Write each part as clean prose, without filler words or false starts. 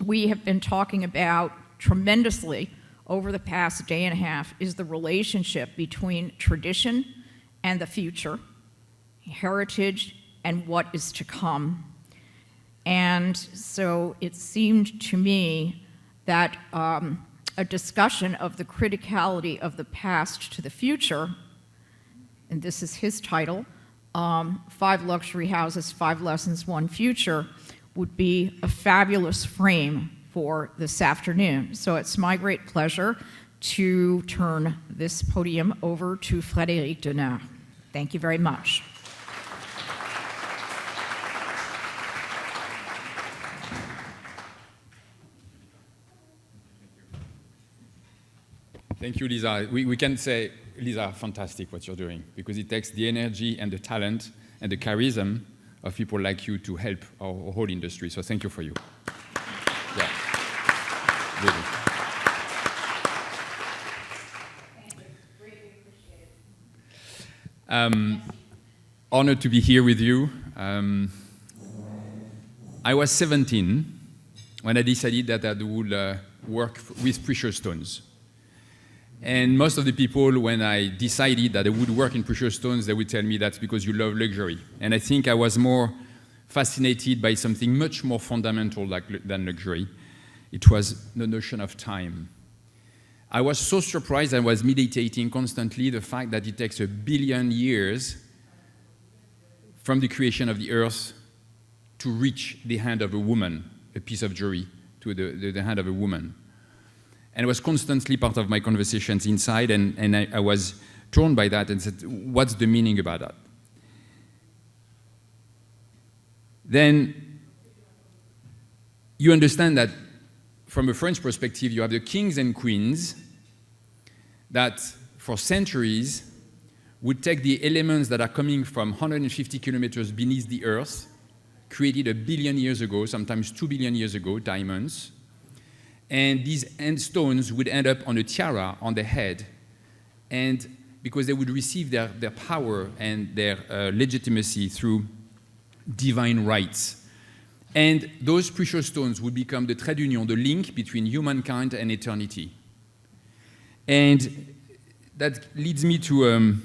we have been talking about tremendously over the past day and a half is the relationship between tradition and the future, heritage and what is to come. And so it seemed to me that a discussion of the criticality of the past to the future, and this is his title, 5 Luxury Houses, 5 Lessons, 1 Future, would be a fabulous frame for this afternoon. So it's my great pleasure to turn this podium over to Frédéric de Narp. Thank you very much. Thank you, Lisa. We can say, Lisa, fantastic what you're doing, because it takes the energy and the talent and the charisma of people like you to help our whole industry. So thank you for you. Yeah. Really. Greatly appreciate it. Honored to be here with you. I was 17 when I decided that I would work with precious stones. And most of the people, when I decided that I would work in precious stones, they would tell me that's because you love luxury. And I think I was more fascinated by something much more fundamental than luxury. It was the notion of time. I was so surprised, I was meditating constantly the fact that it takes 1 billion years from the creation of the earth to reach the hand of a woman, a piece of jewelry, to the hand of a woman. And it was constantly part of my conversations inside, and I was torn by that and said, what's the meaning about that? Then you understand that from a French perspective, you have the kings and queens that for centuries would take the elements that are coming from 150 kilometers beneath the earth, created 1 billion years ago, sometimes 2 billion years ago, diamonds, and these stones would end up on a tiara on the head, and because they would receive their power and their legitimacy through divine rights. And those precious stones would become the trait d'union, the link between humankind and eternity. And that leads me to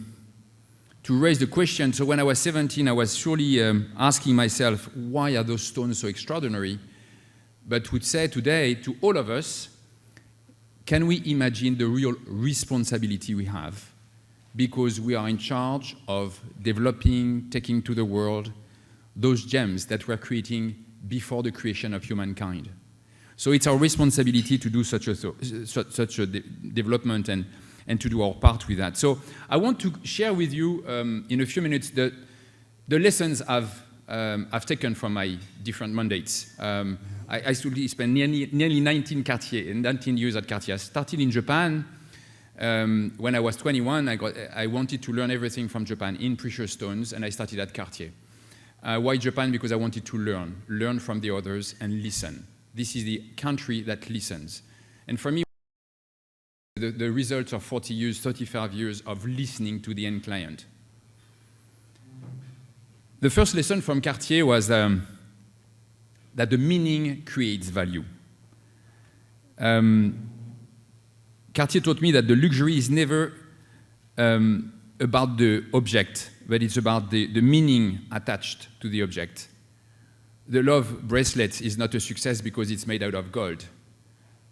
raise the question. So when I was 17, I was surely asking myself, why are those stones so extraordinary? But would say today to all of us, can we imagine the real responsibility we have? Because we are in charge of developing, taking to the world, those gems that we're creating before the creation of humankind. So it's our responsibility to do such a development and to do our part with that. So I want to share with you in a few minutes the lessons I've taken from my different mandates. I spent nearly 19 years at Cartier. I started in Japan. When I was 21, I wanted to learn everything from Japan in precious stones, and I started at Cartier. Why Japan? Because I wanted to learn from the others and listen. This is the country that listens. And for me, the results of 40 years, 35 years of listening to the end client. The first lesson from Cartier was that the meaning creates value. Cartier taught me that the luxury is never about the object, but it's about the meaning attached to the object. The love bracelet is not a success because it's made out of gold.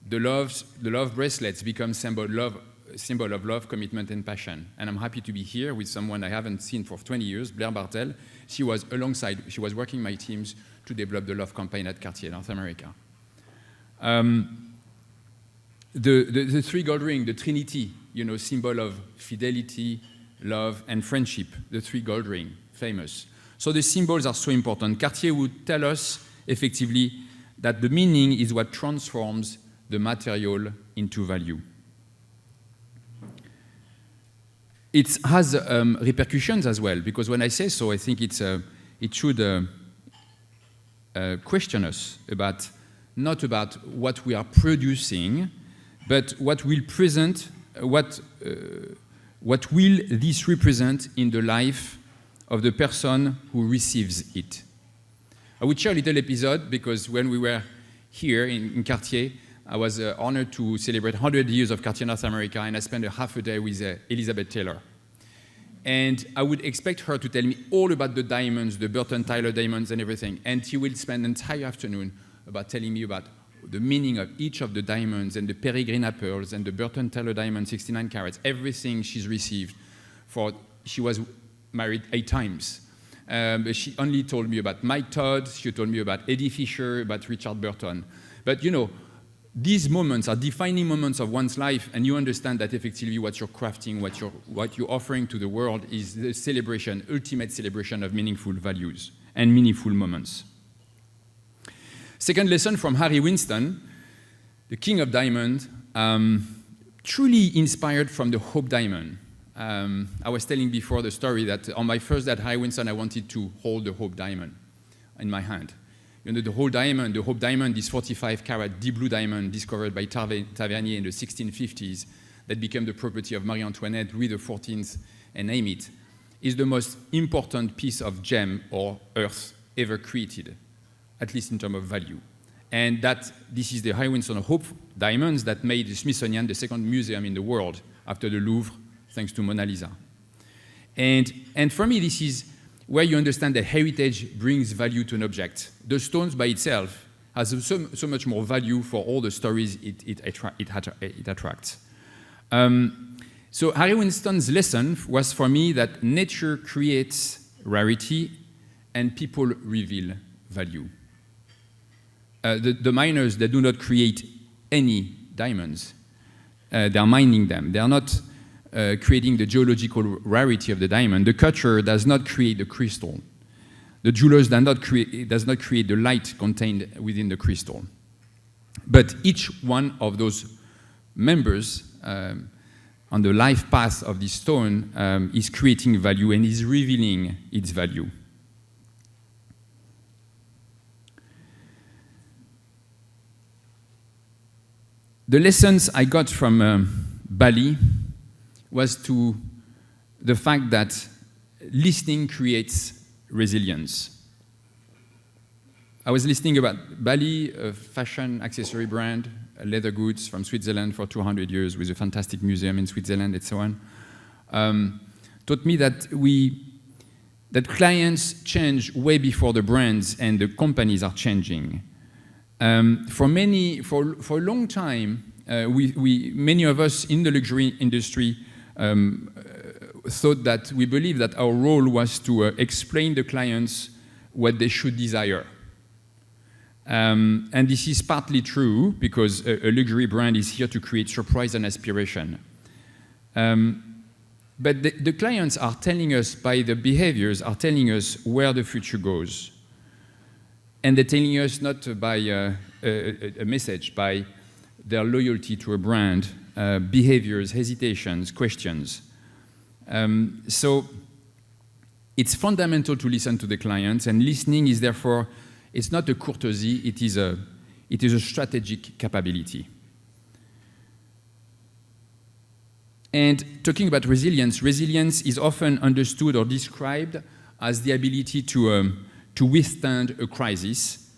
The love bracelets become symbol of love, commitment, and passion. And I'm happy to be here with someone I haven't seen for 20 years, Blair Bartel. She was working my teams to develop the love campaign at Cartier, North America. The 3 gold ring, the Trinity, symbol of fidelity, love, and friendship, the 3 gold ring, famous. So the symbols are so important. Cartier would tell us, effectively, that the meaning is what transforms the material into value. It has repercussions as well, because when I say so, I think it should question us not about what we are producing, but what will this represent in the life of the person who receives it. I would share a little episode, because when we were here in Cartier. I was honored to celebrate 100 years of Cartier North America, and I spent a half a day with Elizabeth Taylor. And I would expect her to tell me all about the diamonds, the Burton Tyler diamonds and everything. And she will spend an entire afternoon about telling me about the meaning of each of the diamonds and the Peregrina pearls and the Burton Tyler diamond, 69 carats, everything she's received. She was married 8 times. She only told me about Mike Todd, she told me about Eddie Fisher, about Richard Burton. But you know, these moments are defining moments of one's life, and you understand that effectively what you're crafting, what you're offering to the world is the celebration, ultimate celebration of meaningful values and meaningful moments. Second lesson from Harry Winston, the King of Diamond, truly inspired from the Hope Diamond. I was telling before the story that on my first day at Harry Winston, I wanted to hold the Hope Diamond in my hand. You know, the Hope Diamond is 45-carat deep blue diamond discovered by Tavernier in the 1650s that became the property of Marie Antoinette, Louis XIV, and name it, is the most important piece of gem or earth ever created, at least in terms of value. And this is the Harry Winston Hope diamonds that made the Smithsonian the second museum in the world after the Louvre, thanks to Mona Lisa. And for me, this is where you understand that heritage brings value to an object. The stones by itself has so much more value for all the stories it attracts. So Harry Winston's lesson was for me that nature creates rarity and people reveal value. The miners, they do not create any diamonds. They're mining them. They are not creating the geological rarity of the diamond. The cutter does not create the crystal. The jeweler does not create the light contained within the crystal. But each one of those members on the life path of this stone is creating value and is revealing its value. The lessons I got from Bali was to the fact that listening creates resilience. I was listening about Bali, a fashion accessory brand, leather goods from Switzerland for 200 years with a fantastic museum in Switzerland and so on, taught me that clients change way before the brands and the companies are changing. For a long time, many of us in the luxury industry thought that we believed that our role was to explain to clients what they should desire. And this is partly true because a luxury brand is here to create surprise and aspiration. But the clients are telling us, by the behaviors, are telling us where the future goes. And they're telling us not by a message, by their loyalty to a brand, behaviors, hesitations, questions. So it's fundamental to listen to the clients, and listening is therefore, it's not a courtesy, it is a strategic capability. And talking about resilience is often understood or described as the ability to withstand a crisis.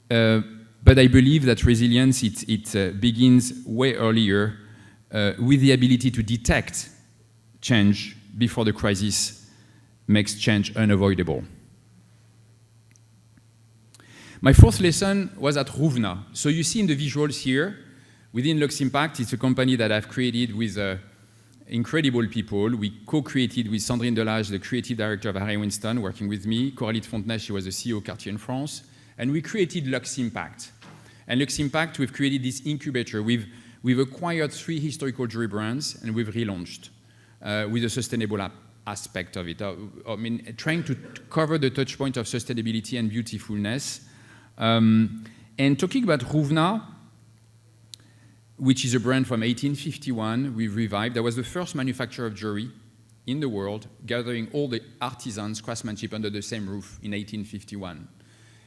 But I believe that resilience, it begins way earlier with the ability to detect change before the crisis makes change unavoidable. My fourth lesson was at Rouwna. So you see in the visuals here, within Lux Impact, it's a company that I've created with incredible people. We co-created with Sandrine Delage, the creative director of Harry Winston, working with me. Coralie de Fontenay, she was the CEO of Cartier in France. And we created Lux Impact. And Lux Impact, we've created this incubator. We've acquired 3 historical jewelry brands, and we've relaunched with a sustainable aspect of it. I mean, trying to cover the touch point of sustainability and beautifulness. And talking about Rouwna, which is a brand from 1851, we've revived. That was the first manufacturer of jewelry in the world, gathering all the artisans' craftsmanship under the same roof in 1851.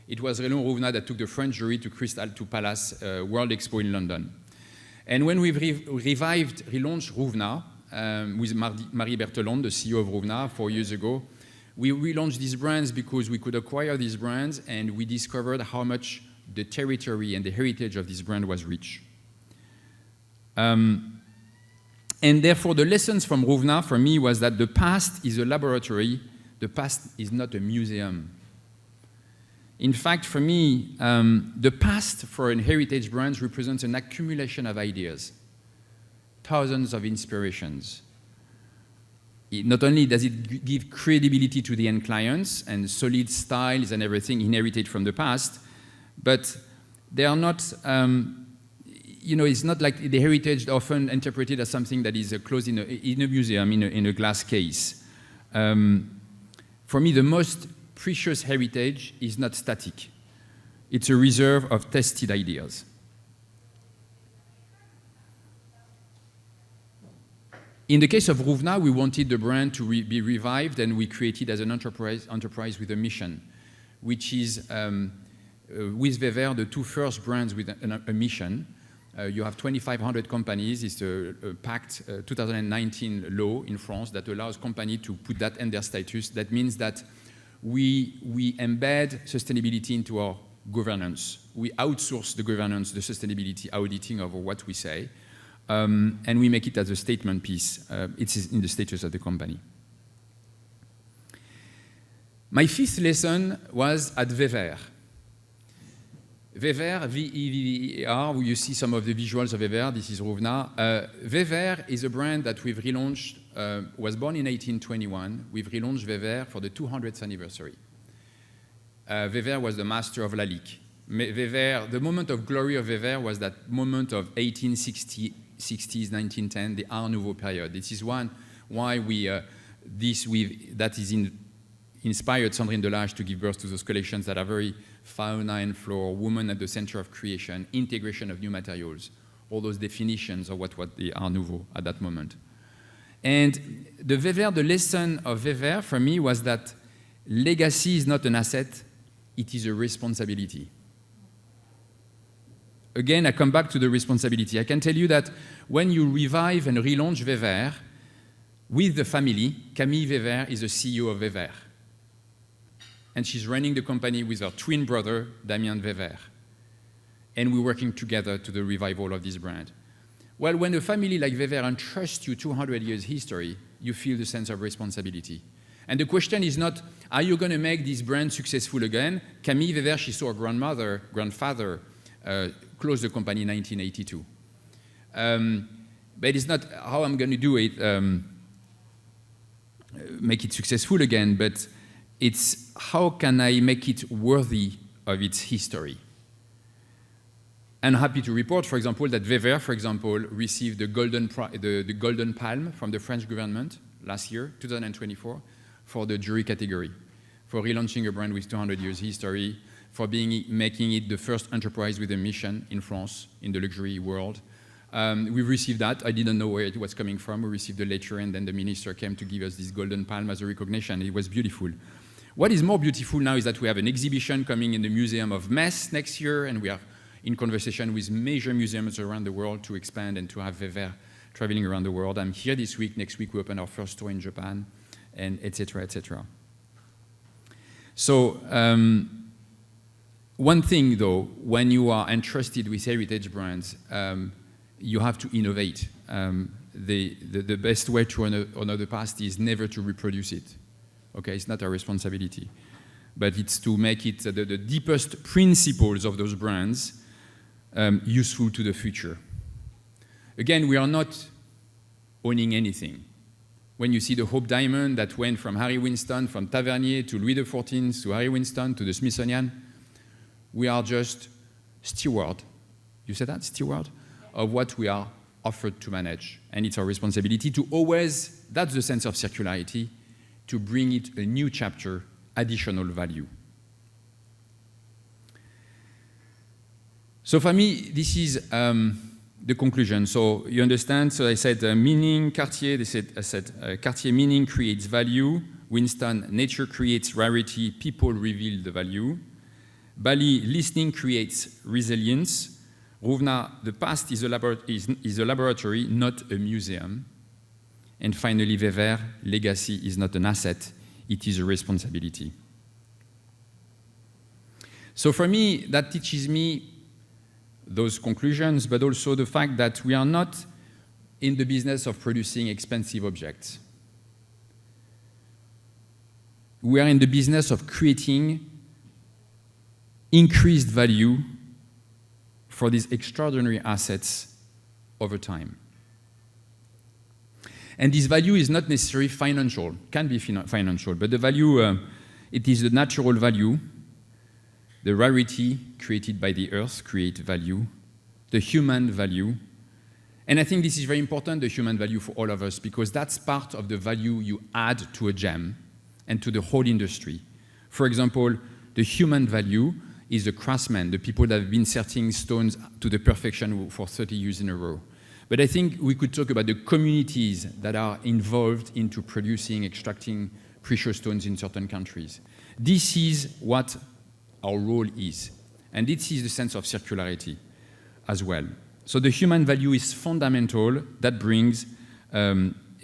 It was Raymond Rouwna that took the French jewelry to Crystal Palace World Expo in London. And when we've relaunched Rouwna with Marie Berthelon, the CEO of Rouwna, 4 years ago, we relaunched these brands because we could acquire these brands and we discovered how much the territory and the heritage of this brand was rich. And therefore, the lessons from Rovna for me was that the past is a laboratory, the past is not a museum. In fact, for me, the past for an heritage brand represents an accumulation of ideas, thousands of inspirations. Not only does it give credibility to the end clients and solid styles and everything inherited from the past, but they are not, it's not like the heritage often interpreted as something that is closed in a museum, in a glass case. For me, the most precious heritage is not static. It's a reserve of tested ideas. In the case of Rovna, we wanted the brand to be revived, and we created as an enterprise with a mission, which is, with Vever, the two first brands with a mission. You have 2,500 companies. It's a pact 2019 law in France that allows companies to put that in their status. That means that we embed sustainability into our governance. We outsource the governance, the sustainability auditing of what we say, and we make it as a statement piece. It's in the status of the company. My fifth lesson was at Vever. Vever, V-E-V-E-R, you see some of the visuals of Vever. This is Rovna. Vever is a brand that we've relaunched, was born in 1821. We've relaunched Vever for the 200th anniversary. Vever was the master of Lalique. Vever, the moment of glory of Vever was that moment of 1860s, 1910, the Art Nouveau period. This is why inspired Sandrine Delage to give birth to those collections that are very fauna and flora, woman at the center of creation, integration of new materials, all those definitions of what the Art Nouveau at that moment. And the lesson of Vever for me was that legacy is not an asset, it is a responsibility. Again, I come back to the responsibility. I can tell you that when you revive and relaunch Vever with the family, Camille Vever is the CEO of Vever. And she's running the company with her twin brother, Damien Vever. And we're working together to the revival of this brand. Well, when a family like Vever entrusts you 200 years history, you feel the sense of responsibility. And the question is not, are you going to make this brand successful again? Camille Vever, she saw her grandfather close the company in 1982. But it's not how I'm going to do it, make it successful again, but it's how can I make it worthy of its history. I'm happy to report, for example, that Vever, for example, received the Golden Palm from the French government last year, 2024, for the jury category, for relaunching a brand with 200 years history, for making it the first enterprise with a mission in France, in the luxury world. We received that. I didn't know where it was coming from. We received the letter, and then the minister came to give us this Golden Palm as a recognition. It was beautiful. What is more beautiful now is that we have an exhibition coming in the Museum of Metz next year, and we are in conversation with major museums around the world to expand and to have Vever traveling around the world. I'm here this week. Next week, we open our first store in Japan, and et cetera, et cetera. So one thing, though, when you are entrusted with heritage brands, you have to innovate. The best way to honor the past is never to reproduce it. Okay, it's not our responsibility, but it's to make it the deepest principles of those brands useful to the future. Again, we are not owning anything. When you see the Hope Diamond that went from Harry Winston, from Tavernier to Louis XIV, to Harry Winston, to the Smithsonian, we are just steward. You say that? Steward? Of what we are offered to manage. And it's our responsibility to always, that's the sense of circularity, to bring it a new chapter, additional value. So for me, this is the conclusion. So you understand, so I said meaning, Cartier, I said Cartier meaning creates value, Winston, nature creates rarity, people reveal the value. Bali, listening creates resilience. Rovna, the past is a laboratory, not a museum. And finally, Vever, legacy is not an asset, it is a responsibility. So for me, that teaches me those conclusions, but also the fact that we are not in the business of producing expensive objects. We are in the business of creating increased value for these extraordinary assets over time. And this value is not necessarily financial, can be financial, but the value, it is the natural value, the rarity created by the earth create value, the human value. And I think this is very important, the human value for all of us, because that's part of the value you add to a gem and to the whole industry. For example, the human value is the craftsmen, the people that have been setting stones to the perfection for 30 years in a row. But I think we could talk about the communities that are involved into producing, extracting precious stones in certain countries. This is what our role is. And this is the sense of circularity as well. So the human value is fundamental. That brings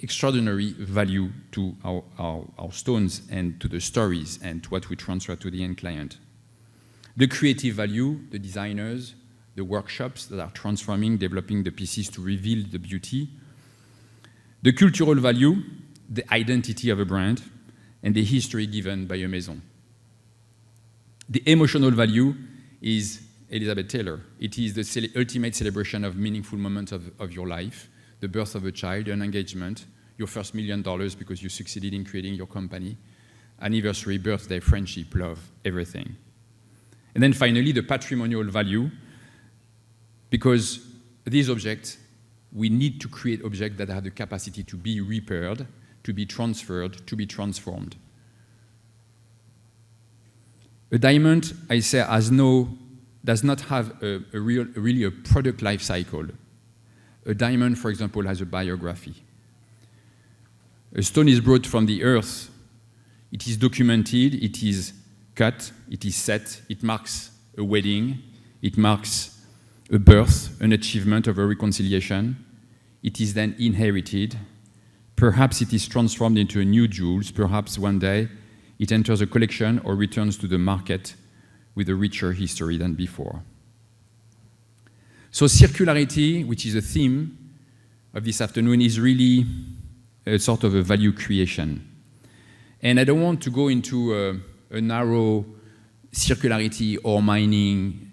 extraordinary value to our stones and to the stories and to what we transfer to the end client. The creative value, the designers, the workshops that are transforming, developing the pieces to reveal the beauty. The cultural value, the identity of a brand, and the history given by a maison. The emotional value is Elizabeth Taylor. It is the ultimate celebration of meaningful moments of your life, the birth of a child, an engagement, your first $1 million because you succeeded in creating your company, anniversary, birthday, friendship, love, everything. And then finally, the patrimonial value, because these objects, we need to create objects that have the capacity to be repaired, to be transferred, to be transformed. A diamond, I say, does not have really a product life cycle. A diamond, for example, has a biography. A stone is brought from the earth. It is documented, it is cut, it is set, it marks a wedding, it marks a birth, an achievement of a reconciliation. It is then inherited. Perhaps it is transformed into a new jewel. Perhaps one day it enters a collection or returns to the market with a richer history than before. So circularity, which is a theme of this afternoon, is really a sort of a value creation. And I don't want to go into a narrow circularity or mining.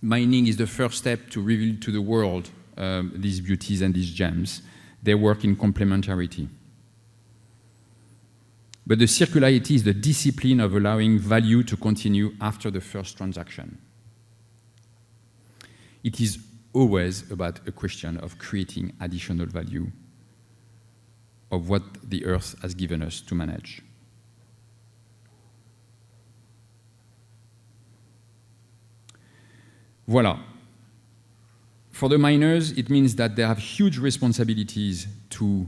Mining is the first step to reveal to the world these beauties and these gems. They work in complementarity. But the circularity is the discipline of allowing value to continue after the first transaction. It is always about a question of creating additional value of what the earth has given us to manage. Voilà. For the miners, it means that they have huge responsibilities to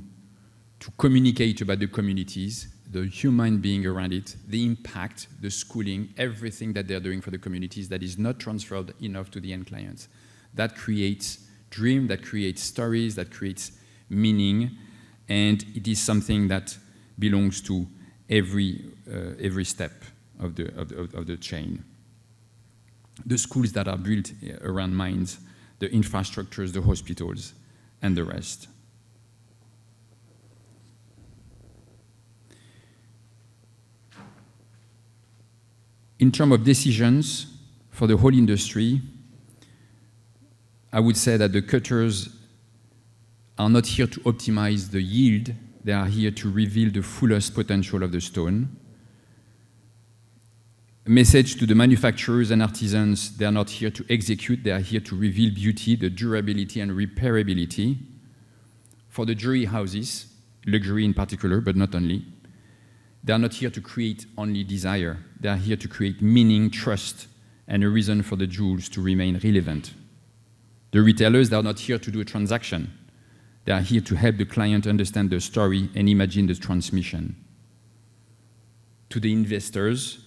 communicate about the communities, the human being around it, the impact, the schooling, everything that they're doing for the communities that is not transferred enough to the end clients. That creates dream, that creates stories, that creates meaning, and it is something that belongs to every step of the chain. The schools that are built around mines, the infrastructures, the hospitals, and the rest. In terms of decisions for the whole industry, I would say that the cutters are not here to optimize the yield, they are here to reveal the fullest potential of the stone. A message to the manufacturers and artisans, they are not here to execute, they are here to reveal beauty, the durability and repairability. For the jewelry houses, luxury in particular, but not only, they are not here to create only desire, they are here to create meaning, trust, and a reason for the jewels to remain relevant. The retailers, they are not here to do a transaction, they are here to help the client understand the story and imagine the transmission. To the investors,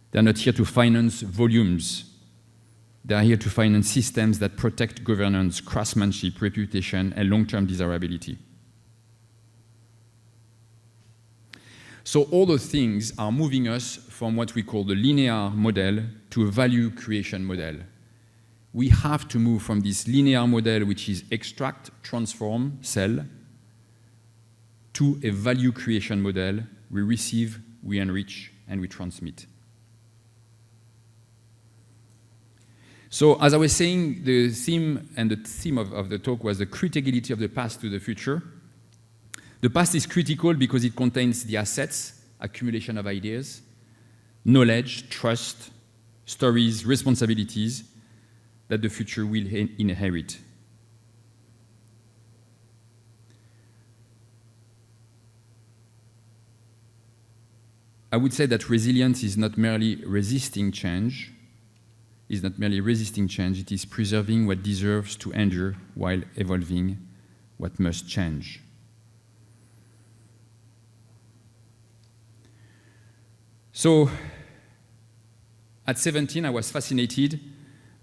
they are not here to finance volumes. They are here to finance systems that protect governance, craftsmanship, reputation, and long-term desirability. So all those things are moving us from what we call the linear model to a value creation model. We have to move from this linear model, which is extract, transform, sell, to a value creation model. We receive, we enrich, and we transmit. So as I was saying, the theme of the talk was the criticality of the past to the future. The past is critical because it contains the assets, accumulation of ideas, knowledge, trust, stories, responsibilities that the future will inherit. I would say that resilience is not merely resisting change, it is preserving what deserves to endure while evolving what must change. So, at 17, I was fascinated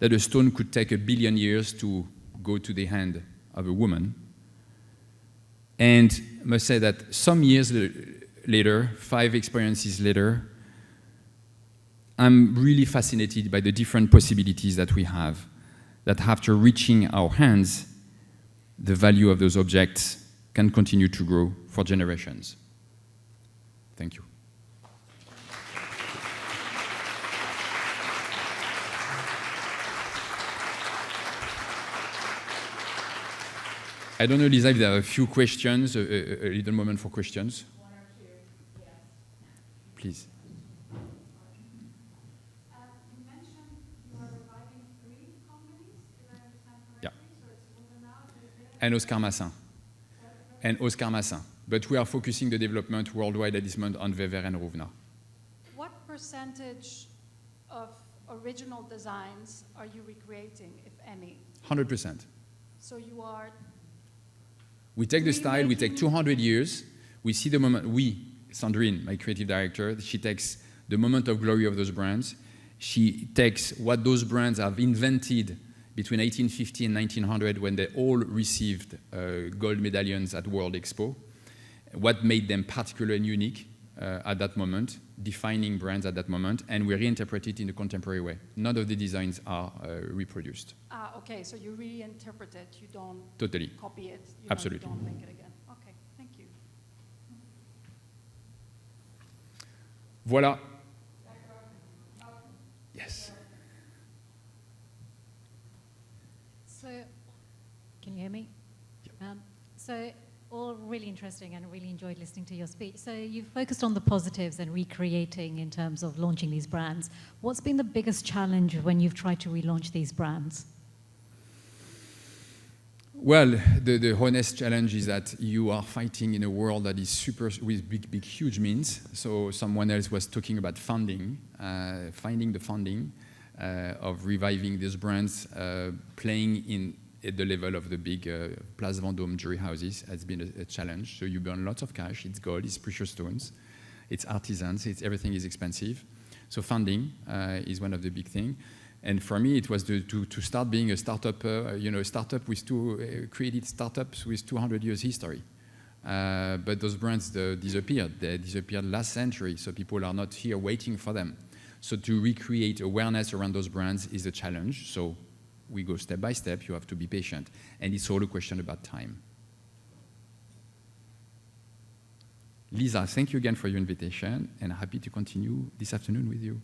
that a stone could take 1 billion years to go to the hand of a woman. And I must say that some years later, 5 experiences later, I'm really fascinated by the different possibilities that we have, that after reaching our hands, the value of those objects can continue to grow for generations. Thank you. I don't know, Lisa, if there are a few questions, a little moment for questions. One or two, yes. Please. You mentioned you are reviving 3 companies, if I understand correctly. Yeah. So it's Movena, And Oscar Massin. But we are focusing the development worldwide at this moment on Weber and Rovna. What percentage of original designs are you recreating, if any? 100%. So you are... We take the style, we take 200 years, we see the moment, Sandrine, my creative director, she takes the moment of glory of those brands. She takes what those brands have invented between 1850 and 1900 when they all received gold medallions at World Expo, what made them particular and unique at that moment, defining brands at that moment, and we reinterpret it in a contemporary way. None of the designs are reproduced. Ah, okay, so you reinterpret it, you don't Totally. copy it, you Absolutely. don't make it again. Okay, thank you. Voilà. Yes. So, can you hear me? So, all really interesting and really enjoyed listening to your speech. So you've focused on the positives and recreating in terms of launching these brands. What's been the biggest challenge when you've tried to relaunch these brands? Well, the honest challenge is that you are fighting in a world that is with big, huge means. So someone else was talking about funding, finding the funding of reviving these brands, playing at the level of the big Place Vendôme jewelry houses has been a challenge. So you burn lots of cash. It's gold, it's precious stones, it's artisans, everything is expensive. So funding is one of the big things. And for me, it was to start being a startup, startup with created startups with 200 years history. But those brands disappeared. They disappeared last century, so people are not here waiting for them. So to recreate awareness around those brands is a challenge. So we go step by step. You have to be patient. And it's all a question about time. Lisa, thank you again for your invitation, and happy to continue this afternoon with you.